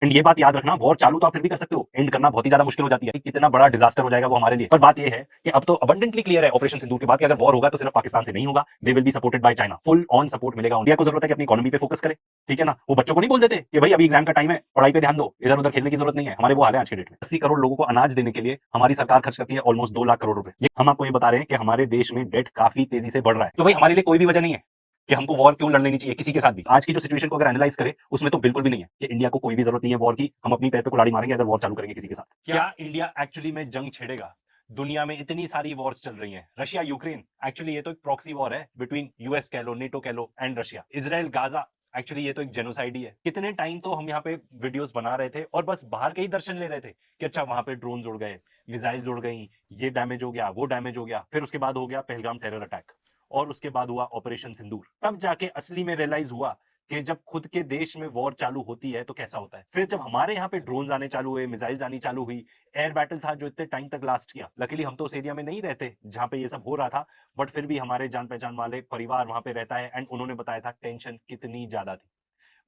And ये बात याद रखना, वॉर चालू तो आप फिर भी कर सकते हो, एंड करना बहुत ही ज्यादा मुश्किल हो जाती है। कितना बड़ा डिजास्टर हो जाएगा वो हमारे लिए। पर बात ये है कि अब तो अबंडेंटली क्लियर है ऑपरेशन सिंदूर के बाद कि अगर वॉर होगा तो सिर्फ पाकिस्तान से नहीं होगा, they will be supported by China. Full on support मिलेगा। इंडिया को जरूरत है कि अपनी इकोनॉमी पे फोकस करे, ठीक है ना। वो बच्चों को नहीं बोल देते कि भाई अभी एग्जाम का टाइम है, पढ़ाई पे ध्यान दो, इधर उधर खेलने की जरूरत नहीं है। हमारे वो हाल है आज के डेट में। 80 करोड़ लोगों को अनाज देने के लिए हमारी सरकार खर्च करती है ऑलमोस्ट 2 लाख करोड़ रुपए। ये हम आपको ये बता रहे हैं कि हमारे देश में डेट काफी तेजी से बढ़ रहा है। तो भाई हमारे लिए कोई भी वजह नहीं है कि हमको वॉर क्यों लड़ लेनी चाहिए किसी के साथ भी। आज की जो सिचुएशन को अगर एनालाइज करें उसमें तो बिल्कुल भी नहीं है कि इंडिया को कोई भी जरूरत नहीं है वॉर की। हम अपनी पैर पे कुल्हाड़ी मारेंगे अगर वॉर चालू करेंगे किसी के साथ। क्या इंडिया एक्चुअली में जंग छेड़ेगा? दुनिया में इतनी सारी वॉर्स चल रही हैं, रशिया यूक्रेन, एक्चुअली ये तो एक प्रॉक्सी वॉर है बिटवीन यूएस कह लो, नेटो कह लो and Russia. Israel Gaza, actually ये तो एक जेनोसाइड ही है। कितने टाइम तो हम यहाँ पे वीडियोस बना रहे थे और बस बाहर के ही दर्शन ले रहे थे कि अच्छा वहां पे ड्रोन उड़ गए, मिसाइल्स उड़ गई, ये डैमेज हो गया, वो डैमेज हो गया। फिर उसके बाद हो गया पहलगाम टेरर अटैक और उसके बाद हुआ ऑपरेशन सिंदूर। तब जाके असली में रियलाइज हुआ कि जब खुद के देश में वॉर चालू होती है तो कैसा होता है। फिर जब हमारे यहाँ पे ड्रोन आने चालू हुए, मिसाइल्स आनी चालू हुई, एयर बैटल था जो इतने टाइम तक लास्ट किया। लकीली हम तो उस एरिया में नहीं रहते जहां पे ये सब हो रहा था, बट फिर भी हमारे जान पहचान वाले परिवार वहां पे रहता है एंड उन्होंने बताया था टेंशन कितनी ज्यादा थी।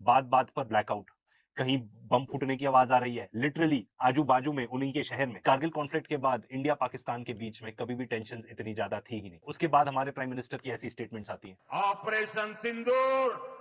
बात बात पर ब्लैकआउट, कहीं बम फूटने की आवाज आ रही है, लिटरली आजू बाजू में उन्हीं के शहर में। कारगिल कॉन्फ्लिक्ट के बाद इंडिया पाकिस्तान के बीच में कभी भी टेंशन इतनी ज्यादा थी ही नहीं। उसके बाद हमारे प्राइम मिनिस्टर की ऐसी स्टेटमेंट्स आती हैं, ऑपरेशन सिंदूर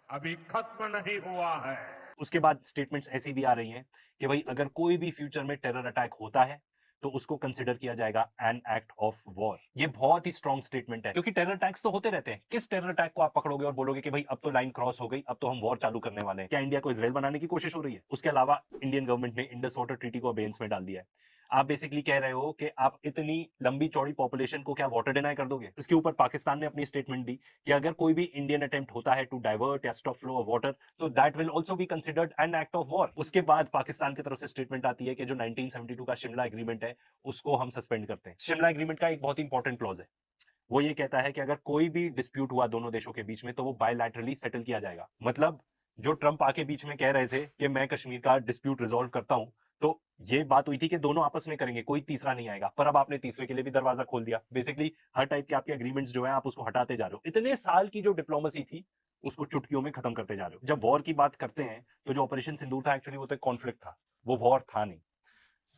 अभी खत्म नहीं हुआ है। उसके बाद स्टेटमेंट्स ऐसी भी आ रही हैं कि भाई अगर कोई भी फ्यूचर में टेरर अटैक होता है तो उसको कंसिडर किया जाएगा एन एक्ट ऑफ वॉर। ये बहुत ही स्ट्रॉन्ग स्टेटमेंट है क्योंकि टेरर अटैक्स तो होते रहते हैं। किस टेरर अटैक को आप पकड़ोगे और बोलोगे कि भाई अब तो लाइन क्रॉस हो गई, अब तो हम वॉर चालू करने वाले हैं? क्या इंडिया को इसराइल बनाने की कोशिश हो रही है? उसके अलावा इंडियन गवर्नमेंट ने इंडस वाटर ट्रीटी को अबेंस में डाल दिया है। आप बेसिकली कह रहे हो कि आप इतनी लंबी चौड़ी पॉपुलेशन को क्या वाटर डिनाई कर दोगे? इसके ऊपर पाकिस्तान ने अपनी स्टेटमेंट दी कि अगर कोई भी इंडियन अटेम्प्ट होता है टू डाइवर्ट या स्टॉप फ्लो ऑफ वाटर तो that will also be considered an act of war. उसके बाद पाकिस्तान की तरफ से स्टेटमेंट आती है कि जो 1972 का शिमला एग्रीमेंट है उसको हम सस्पेंड करते हैं। शिमला एग्रीमेंट का एक बहुत इंपॉर्टेंट क्लॉज है, वो ये कहता है कि अगर कोई भी डिस्प्यूट हुआ दोनों देशों के बीच में तो वो बायलैटरली सेटल किया जाएगा। मतलब जो ट्रंप आके बीच में कह रहे थे कि मैं कश्मीर का डिस्प्यूट रिजॉल्व करता हूं, तो ये बात हुई थी कि दोनों आपस में करेंगे, कोई तीसरा नहीं आएगा। पर अब आपने तीसरे के लिए भी दरवाजा खोल दिया। बेसिकली हर टाइप के आपके एग्रीमेंट्स जो है आप उसको हटाते जा रहे हो। इतने साल की जो डिप्लोमेसी थी उसको चुटकियों में खत्म करते जा रहे हो। जब वॉर की बात करते हैं तो जो ऑपरेशन सिंदूर था एक्चुअली वो तो कॉन्फ्लिक्ट था, वो वॉर था नहीं।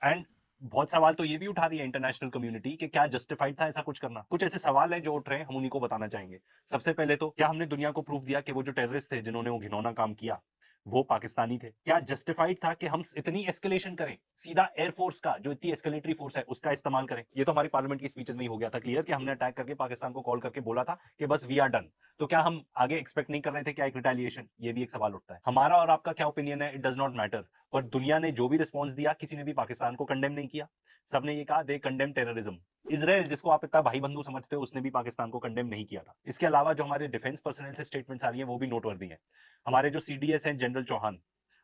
एंड बहुत सवाल तो ये भी उठा रही है इंटरनेशनल कम्युनिटी कि क्या जस्टिफाइड था ऐसा कुछ करना। कुछ ऐसे सवाल हैं जो उठ रहे हैं, हम उन्हीं को बताना चाहेंगे। सबसे पहले तो क्या हमने दुनिया को प्रूफ दिया कि वो जो टेररिस्ट थे जिन्होंने वो घिनौना काम किया वो पाकिस्तानी थे? क्या जस्टिफाइड था कि हम इतनी एस्केलेशन करें, सीधा एयरफोर्स का जो इतनी एस्केलेटरी फोर्स है उसका इस्तेमाल करें? ये तो हमारी पार्लियामेंट की स्पीचेस में ही हो गया था क्लियर कि हमने अटैक करके पाकिस्तान को कॉल करके बोला था कि बस वी आर डन। तो क्या हम आगे एक्सपेक्ट नहीं कर रहे थे क्या एक रिटेलिएशन? ये भी एक सवाल उठता है। हमारा और आपका क्या ओपिनियन है, इट डज नॉट मैटर, पर दुनिया ने जो भी रिस्पॉन्स दिया किसी ने भी पाकिस्तान को कंडेम नहीं किया। सबने ये कहा दे कंडेम टेररिज्म। इसराइल जिसको आप इतना भाई बंधु समझते हो उसने भी पाकिस्तान को कंडेम नहीं किया था। इसके अलावा जो हमारे डिफेंस पर्सनल से स्टेटमेंट्स आ रही है वो भी नोटवर्दी है। हमारे जो सीडीएस हैं जनरल चौहान,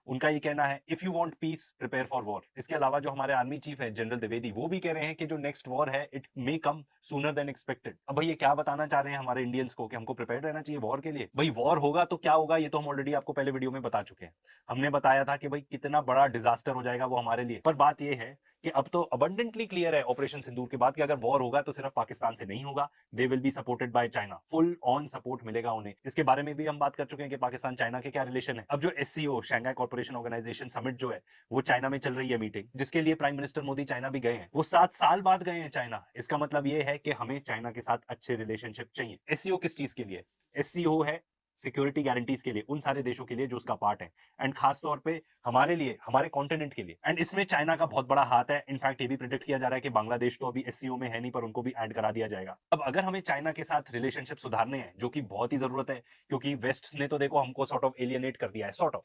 उनका ये कहना है if you want piece prepare for war. इसके अलावा जो हमारे आर्मी चीफ है जनरल द्विवेदी वो भी कह रहे हैं कि जो नेक्स्ट वॉर है it may come sooner than expected. अब भाई ये क्या बताना चाह रहे हैं हमारे इंडियंस को कि हमको प्रिपेयर रहना चाहिए वॉर के लिए? भाई वॉर होगा तो क्या होगा ये तो हम ऑलरेडी आपको पहले वीडियो में बता चुके हैं। हमने बताया था कि भाई कितना बड़ा डिजास्टर हो जाएगा वो हमारे लिए। पर बात ये है कि अब तो अबंडेंटली क्लियर है ऑपरेशन सिंदूर के बाद कि अगर वॉर होगा तो सिर्फ पाकिस्तान से नहीं होगा, they will be supported by China. Full on support मिलेगा उन्हें। इसके बारे में भी हम बात कर चुके हैं कि पाकिस्तान चाइना के क्या रिलेशन है। अब जो SCO Shanghai corporation organization summit जो है वो चाइना में चल रही है मीटिंग, जिसके लिए प्राइम मिनिस्टर मोदी चाइना भी गए हैं। वो 7 साल बाद गए हैं चाइना। इसका मतलब ये है कि हमें चाइना के साथ अच्छे रिलेशनशिप चाहिए। एससीओ किस चीज के लिए? एससीओ है सिक्योरिटी गारंटीज के लिए, उन सारे देशों के लिए जो उसका पार्ट है, एंड खास तौर पे हमारे लिए, हमारे कॉन्टिनेंट के लिए। एंड इसमें चाइना का बहुत बड़ा हाथ है। इनफैक्ट ये भी प्रिडिक्ट किया जा रहा है कि बांग्लादेश तो अभी एससीओ में है नहीं पर उनको भी ऐड करा दिया जाएगा। अब अगर हमें चाइना के साथ रिलेशनशिप सुधारने हैं जो कि बहुत ही जरूरत है, क्योंकि वेस्ट ने तो देखो हमको सॉर्ट ऑफ एलियनेट कर दिया है, सॉर्ट ऑफ,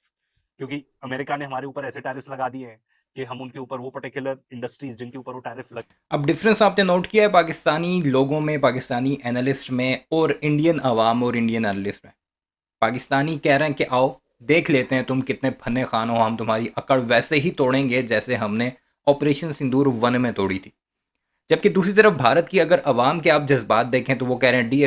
क्योंकि अमेरिका ने हमारे ऊपर ऐसे टैरिफ्स लगा दिए हैं कि हम उनके ऊपर वो पर्टिकुलर इंडस्ट्रीज जिनके ऊपर वो टैरिफ लग। अब डिफरेंस आपने नोट किया है पाकिस्तानी लोगों में, पाकिस्तानी एनालिस्ट में और इंडियन अवाम और इंडियन एनालिस्ट में। पाकिस्तानी कह रहे हैं कि आओ देख लेते हैं तुम कितने फन्ने खान हो, हम तुम्हारी अकड़ वैसे ही तोड़ेंगे जैसे हमने ऑपरेशन सिंदूर 1 में तोड़ी थी। जबकि दूसरी तरफ भारत की अगर अवाम के आप जज्बात देखें तो वो कह रहे हैं डी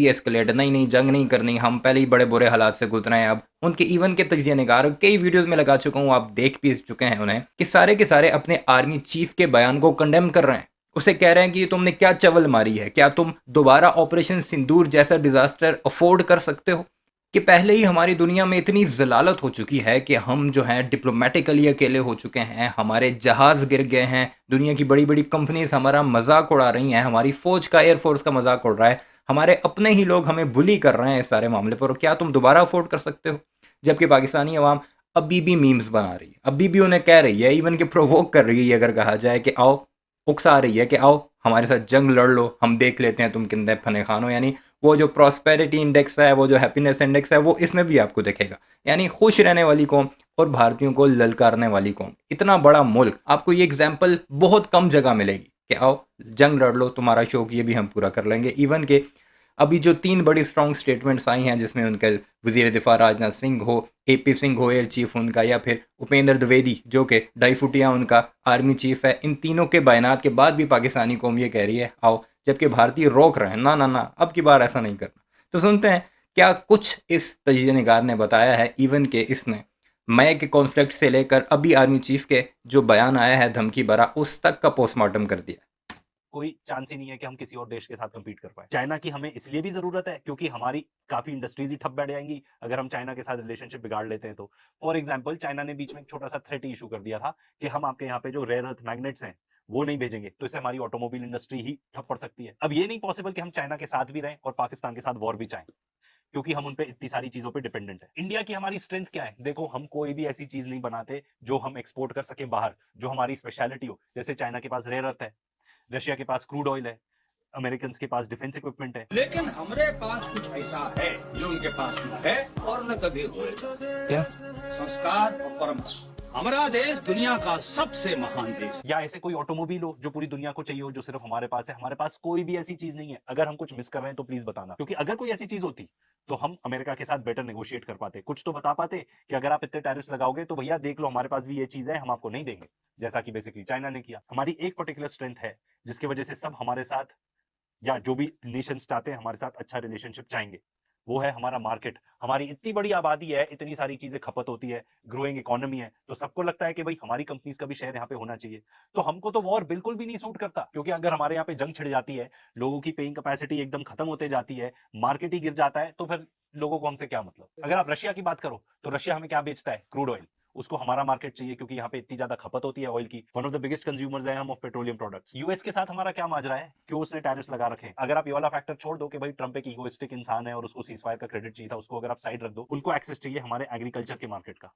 एस्केलेट, नहीं नहीं जंग नहीं करनी, हम पहले ही बड़े बुरे हालात से गुजरे हैं। अब उनके इवन के तजिया निगार कई वीडियोस में लगा चुका हूँ, आप देख भी चुके हैं उन्हें, कि सारे के सारे अपने आर्मी चीफ के बयान को कंडेम कर रहे हैं। उसे कह रहे हैं कि तुमने क्या चवल मारी है, क्या तुम दोबारा ऑपरेशन सिंदूर जैसा डिजास्टर अफोर्ड कर सकते हो? कि पहले ही हमारी दुनिया में इतनी ज़लालत हो चुकी है कि हम जो हैं डिप्लोमेटिकली अकेले हो चुके हैं, हमारे जहाज़ गिर गए हैं, दुनिया की बड़ी-बड़ी कंपनीज़ हमारा मज़ाक उड़ा रही हैं, हमारी फ़ौज का, एयर फ़ोर्स का मज़ाक उड़ रहा है, हमारे अपने ही लोग हमें बुली कर रहे हैं इस सारे मामले पर, और क्या तुम दोबारा अफ़ोर्ड कर सकते हो? जबकि पाकिस्तानी अवाम अभी भी मीम्स बना रही है, अभी भी उन्हें कह रही है, इवन कि प्रोवोक कर रही है अगर कहा जाए कि आओ, उकसा रही है कि आओ हमारे साथ जंग लड़ लो, हम देख लेते हैं तुम कितने फने खान हो। यानी वो जो प्रॉस्पेरिटी इंडेक्स है, वो जो हैप्पीनेस इंडेक्स है, वो इसमें भी आपको दिखेगा। यानी खुश रहने वाली कौम और भारतीयों को ललकारने वाली कौम, इतना बड़ा मुल्क, आपको ये एग्जाम्पल बहुत कम जगह मिलेगी कि आओ जंग लड़ लो, तुम्हारा शौक ये भी हम पूरा कर लेंगे। इवन के अभी जो 3 बड़ी स्ट्रॉन्ग स्टेटमेंट्स आई हैं, जिसमें उनके वज़ीर दिफा राजनाथ सिंह हो, एपी सिंह हो एयर चीफ उनका, या फिर उपेंद्र द्विवेदी जो कि डाईफुटिया उनका आर्मी चीफ है, इन तीनों के बयानात के बाद भी पाकिस्तानी कौम ये कह रही है आओ, जबकि भारतीय रोक रहे हैं, ना ना ना अब की बार ऐसा नहीं करना। तो सुनते हैं क्या कुछ इस तजीज़े निगार ने बताया है। इवन के इसने मई के कॉन्फ्लिक्ट से लेकर अभी आर्मी चीफ के जो बयान आया है धमकी भरा, उस तक का पोस्टमार्टम कर दिया। कोई चांस ही नहीं है कि हम किसी और देश के साथ कम्पीट कर पाए। चाइना की हमें इसलिए भी जरूरत है क्योंकि हमारी काफी इंडस्ट्रीज ही ठप बैठ जाएंगी अगर हम चाइना के साथ रिलेशनशिप बिगाड़ लेते हैं तो। फॉर एग्जाम्पल, चाइना ने बीच में एक छोटा सा थ्रेट इशू कर दिया था कि हम आपके यहाँ पे जो रेयर अर्थ मैग्नेट्स हैं वो नहीं भेजेंगे, तो इससे हमारी ऑटोमोबाइल इंडस्ट्री ही ठप पड़ सकती है। अब ये नहीं पॉसिबल कि हम चाइना के साथ भी रहें और पाकिस्तान के साथ वॉर भी चाहें, क्योंकि हम उन पे इतनी सारी चीजों पे डिपेंडेंट है। इंडिया की हमारी स्ट्रेंथ क्या है? देखो, हम कोई भी ऐसी चीज नहीं बनाते जो हम एक्सपोर्ट कर सके बाहर, जो हमारी स्पेशलिटी हो। जैसे चाइना के पास रेयर अर्थ है, रशिया के पास क्रूड ऑयल है, अमेरिकन के पास डिफेंस इक्विपमेंट है। लेकिन हमारे पास कुछ ऐसा है जो उनके पास न है और न कभी होगा। क्या? संस्कार और परंपरा। हमारा देश दुनिया का सबसे महान देश है। या ऐसे कोई ऑटोमोबाइल हो जो पूरी दुनिया को चाहिए हो, जो सिर्फ हमारे पास है। हमारे पास कोई भी ऐसी चीज नहीं है। अगर हम कुछ मिस कर रहे हैं तो प्लीज बताना, क्योंकि अगर कोई ऐसी चीज होती तो हम अमेरिका के साथ बेटर नेगोशिएट कर पाते, कुछ तो बता पाते कि अगर आप इतने टैरिफ्स लगाओगे तो भैया देख लो हमारे पास भी ये चीज है, हम आपको नहीं देंगे, जैसा कि बेसिकली चाइना ने किया। हमारी एक पर्टिकुलर स्ट्रेंथ है जिसकी वजह से सब हमारे साथ, या जो भी नेशंस चाहते हैं हमारे साथ अच्छा रिलेशनशिप चाहेंगे, वो है हमारा मार्केट। हमारी इतनी बड़ी आबादी है, इतनी सारी चीजें खपत होती है, ग्रोइंग इकोनॉमी है, तो सबको लगता है कि भाई हमारी कंपनीज का भी शेयर यहाँ पे होना चाहिए। तो हमको तो वॉर बिल्कुल भी नहीं सूट करता, क्योंकि अगर हमारे यहाँ पे जंग छिड़ जाती है, लोगों की पेइंग कैपेसिटी एकदम खत्म होते जाती है, मार्केट ही गिर जाता है, तो फिर लोगों को हमसे क्या मतलब। अगर आप रशिया की बात करो तो रशिया हमें क्या बेचता है? Crude oil. उसको हमारा मार्केट चाहिए क्योंकि यहाँ पे इतनी ज्यादा खपत होती है ऑयल की। One of the biggest consumers है हम ऑफ पेट्रोलियम प्रोडक्ट्स। यूएस के साथ हमारा क्या माजरा है, क्यों उसने टैरिफ्स लगा रखे हैं? अगर आप ये वाला फैक्टर छोड़ दो कि भाई ट्रंप एक इगोइस्टिक इंसान है और उसको सीजफायर का क्रेडिट चाहिए था, उसको अगर आप साइड रख दो, उनको एक्सेस चाहिए हमारे एग्रीकल्चर के मार्केट का।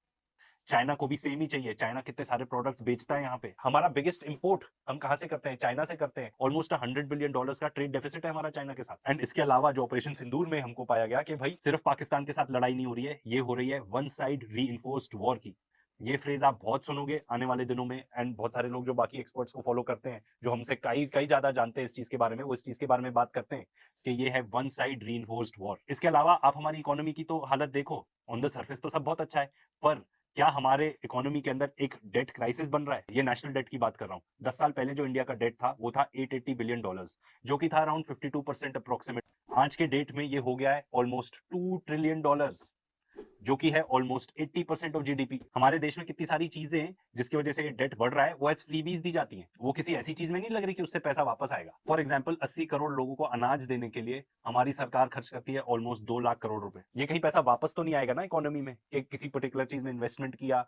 चाइना को भी सेम ही चाहिए। चाइना कितने सारे प्रोडक्ट्स बेचता है यहाँ पे। हमारा बिगेस्ट इंपोर्ट हम कहां से करते हैं? चाइना से करते हैं। ऑलमोस्ट $100 बिलियन का ट्रेड डेफिसिट है हमारा चाइना के साथ। एंड इसके अलावा जो ऑपरेशन सिंदूर में हमको पाया गया कि भाई सिर्फ पाकिस्तान के साथ लड़ाई नहीं हो रही है, ये हो रही है वन साइड रीइंफोर्स्ड वॉर की। ये फ्रेज आप बहुत सुनोगे आने वाले दिनों में, एंड बहुत सारे लोग जो बाकी एक्सपर्ट्स को फॉलो करते हैं, जो हमसे कई कई ज्यादा जानते हैं इस चीज के बारे में, वो इस चीज के बारे में बात करते हैं कि ये है वन साइड रीइंफोर्स्ड वॉर। इसके अलावा आप हमारी इकोनॉमी की तो हालत देखो, ऑन द सर्फेस तो सब बहुत अच्छा है, पर क्या हमारे इकोनॉमी के अंदर एक डेट क्राइसिस बन रहा है? ये नेशनल डेट की बात कर रहा हूँ। 10 साल पहले जो इंडिया का डेट था वो था $880 बिलियन, जो कि था अराउंड 52% अप्रोक्सीमेट। आज के डेट में ये हो गया है ऑलमोस्ट $2 ट्रिलियन, जो कि है ऑलमोस्ट 80% ऑफ जीडीपी। हमारे देश में कितनी सारी चीजें हैं जिसकी वजह से डेट बढ़ रहा है, वो एज फ्रीबीज दी जाती हैं। वो किसी ऐसी चीज में नहीं लग रही कि उससे पैसा वापस आएगा। फॉर एग्जांपल, 80 करोड़ लोगों को अनाज देने के लिए हमारी सरकार खर्च करती है ऑलमोस्ट 2 लाख करोड़ रुपए। ये कहीं पैसा वापस तो नहीं आएगा ना इकोनॉमी में, कि किसी पर्टिकुलर चीज में इन्वेस्टमेंट किया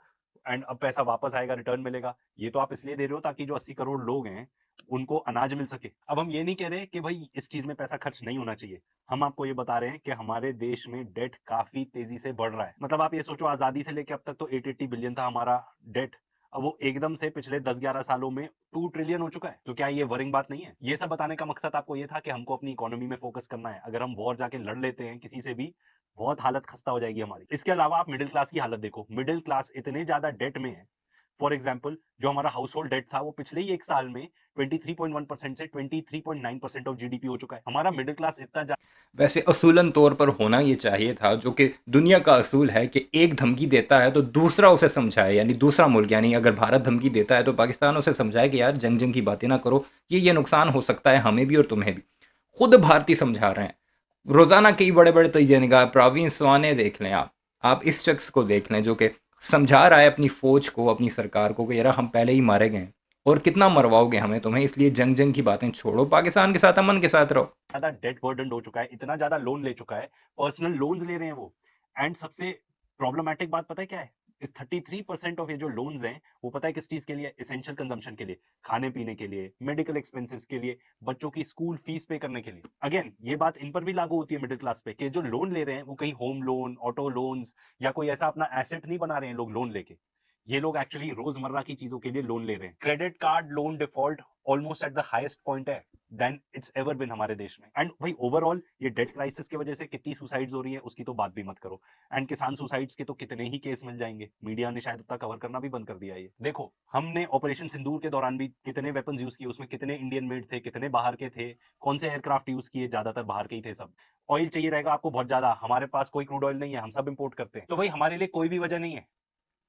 एंड अब पैसा वापस आएगा, रिटर्न मिलेगा। ये तो आप इसलिए दे रहे हो ताकि जो 80 करोड़ लोग हैं उनको अनाज मिल सके। अब हम ये नहीं कह रहे कि भाई इस चीज में पैसा खर्च नहीं होना चाहिए, हम आपको ये बता रहे हैं कि हमारे देश में डेट काफी तेजी से बढ़ रहा है। मतलब आप ये सोचो, आजादी से लेके अब तक तो 880 बिलियन था हमारा डेट, अब वो एकदम से पिछले 10-11 सालों में 2 ट्रिलियन हो चुका है। तो क्या ये वरिंग बात नहीं है? ये सब बताने का मकसद आपको ये था कि हमको अपनी इकोनॉमी में फोकस करना है। अगर हम वॉर जाके लड़ लेते हैं किसी से भी, बहुत हालत खस्ता हो जाएगी हमारी। इसके अलावा आप मिडिल क्लास की हालत देखो। मिडिल क्लास इतने ज्यादा डेट में है। फॉर एग्जाम्पल, जो हमारा हाउस होल्ड डेट था वो पिछले ही एक साल में 23.1% से 23.9% ऑफ जीडीपी हो चुका है। हमारा मिडिल क्लास इतना वैसे असूलन तौर पर होना ये चाहिए था, जो कि दुनिया का असूल है कि एक धमकी देता है तो दूसरा उसे समझाए, यानी दूसरा मुल्क, यानी अगर भारत धमकी देता है तो पाकिस्तान उसे समझाए कि यार जंग जंग की बातें ना करो, ये नुकसान हो सकता है हमें भी और तुम्हें भी। खुद भारतीय समझा रहे हैं रोज़ाना। कई बड़े बड़े तजिए निगाह प्रवीण स्वाने देख लें, आप इस शख्स को देख लें जो कि समझा रहा है अपनी फ़ौज को, अपनी सरकार को कि यार हम पहले ही मारे गए और कितना मरवाओगे हमें तुम्हें, इसलिए जंग जंग की बातें छोड़ो, पाकिस्तान के साथ अमन के साथ रहो। ज्यादा डेट बर्डन हो चुका है, इतना ज्यादा लोन ले चुका है, पर्सनल लोन्स ले रहे हैं वो, एंड सबसे प्रॉब्लमैटिक बात पता है क्या है? इस 33% ऑफ ये जो लोन्स हैं, वो पता है किस चीज के लिए? एसेंशियल कंजम्पशन के लिए, खाने पीने के लिए, मेडिकल एक्सपेंसेस के लिए, बच्चों की स्कूल फीस पे करने के लिए। अगेन ये बात इन पर भी लागू होती है मिडिल क्लास पे, कि जो लोन ले रहे हैं वो कहीं होम लोन, ऑटो लोन्स या कोई ऐसा अपना एसेट नहीं बना रहे हैं लोग लोन लेके। ये लोग एक्चुअली रोजमर्रा की चीजों के लिए लोन ले रहे हैं। Credit card loan default almost at the highest point है देन इट्स एवर बिन हमारे देश में। एंड भाई ओवरऑल ये डेट क्राइसिस की वजह से कितनी सुसाइड्स हो रही है उसकी तो बात भी मत करो। एंड किसान सुसाइड्स के तो कितने ही केस मिल जाएंगे, मीडिया ने शायद उतना कवर करना भी बंद कर दिया है। ये देखो, हमने ऑपरेशन सिंदूर के दौरान भी कितने वेपन्स यूज किए, उसमें कितने इंडियन मेड थे, कितने बाहर के थे, कौन से एयरक्राफ्ट यूज किए, ज्यादातर बाहर के ही थे सब। ऑयल चाहिए रहेगा आपको बहुत ज्यादा, हमारे पास कोई क्रूड ऑयल नहीं है, हम सब इंपोर्ट करते हैं। तो भाई हमारे लिए कोई भी वजह नहीं है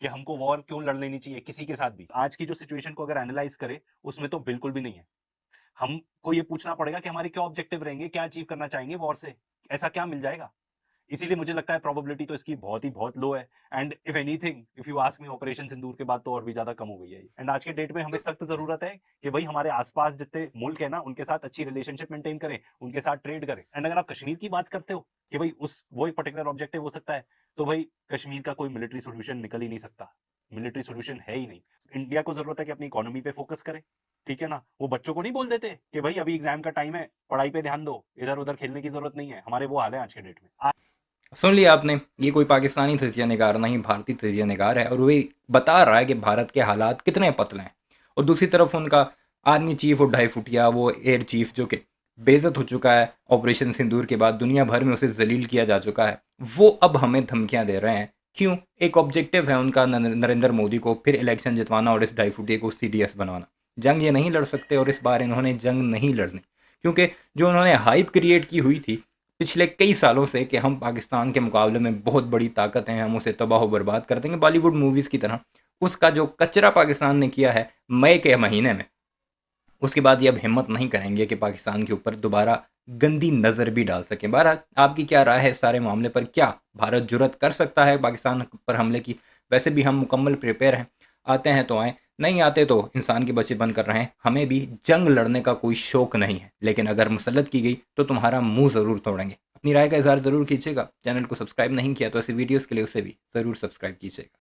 कि हमको वॉर क्यों लड़ लेनी चाहिए किसी के साथ भी। आज की जो सिचुएशन को अगर एनालाइज करें उसमें तो बिल्कुल भी नहीं है। हमको ये पूछना पड़ेगा कि हमारे क्या ऑब्जेक्टिव रहेंगे, क्या अचीव करना चाहेंगे वॉर से, ऐसा क्या मिल जाएगा। इसीलिए मुझे लगता है प्रोबेबिलिटी तो इसकी बहुत लो है। And if anything, if you ask me, operation Sindoor के बाद तो और भी ज्यादा कम हो गई है। एंड आज के डेट में हमें सख्त जरूरत है कि भाई हमारे आसपास जितने मुल्क है ना उनके साथ अच्छी रिलेशनशिप मेंटेन करें, उनके साथ ट्रेड करें। एंड अगर आप कश्मीर की बात करते हो कि भाई उस वो एक पर्टिकुलर ऑब्जेक्टिव हो सकता है, तो भाई कश्मीर का कोई मिलिट्री सोल्यूशन निकल ही नहीं सकता। मिलिट्री सोल्यूशन है ही नहीं। इंडिया को जरूरत है कि अपनी इकोनॉमी पे फोकस करे, ठीक है ना। वो बच्चों को नहीं बोल देते कि भाई अभी एग्जाम का टाइम है, पढ़ाई पे ध्यान दो, इधर उधर खेलने की जरूरत नहीं है। हमारे वो हाल है आज के डेट में। सुन लिया आपने, ये कोई पाकिस्तानी तजिया निगार नहीं, भारतीय तजिया निगार है, और वही बता रहा है कि भारत के हालात कितने पतले हैं। और दूसरी तरफ उनका आर्मी चीफ और 2.5 फुटिया वो एयर चीफ जो कि बेइज्जत हो चुका है ऑपरेशन सिंदूर के बाद, दुनिया भर में उसे जलील किया जा चुका है, वो अब हमें धमकियां दे रहे हैं। क्यों? एक ऑब्जेक्टिव है उनका, नरेंद्र मोदी को फिर इलेक्शन जितवाना और इस 2.5 फुटिया को CDS बनवाना। जंग ये नहीं लड़ सकते और इस बार इन्होंने जंग नहीं लड़नी, क्योंकि जो उन्होंने हाइप क्रिएट की हुई थी पिछले कई सालों से कि हम पाकिस्तान के मुकाबले में बहुत बड़ी ताकत हैं, हम उसे तबाह व बर्बाद कर देंगे बॉलीवुड मूवीज़ की तरह, उसका जो कचरा पाकिस्तान ने किया है मई के महीने में, उसके बाद ये अब हिम्मत नहीं करेंगे कि पाकिस्तान के ऊपर दोबारा गंदी नज़र भी डाल सकें। बहरहाल आपकी क्या राय है इस सारे मामले पर? क्या भारत जुर्रत कर सकता है पाकिस्तान पर हमले की? वैसे भी हम मुकम्मल प्रिपेयर हैं, आते हैं तो आएँ, नहीं आते तो इंसान के बच्चे बन कर रहे हैं। हमें भी जंग लड़ने का कोई शौक नहीं है, लेकिन अगर मुसल्लत की गई तो तुम्हारा मुंह ज़रूर तोड़ेंगे। अपनी राय का इज़हार ज़रूर कीजिएगा। चैनल को सब्सक्राइब नहीं किया तो ऐसे वीडियोज़ के लिए उसे भी ज़रूर सब्सक्राइब कीजिएगा।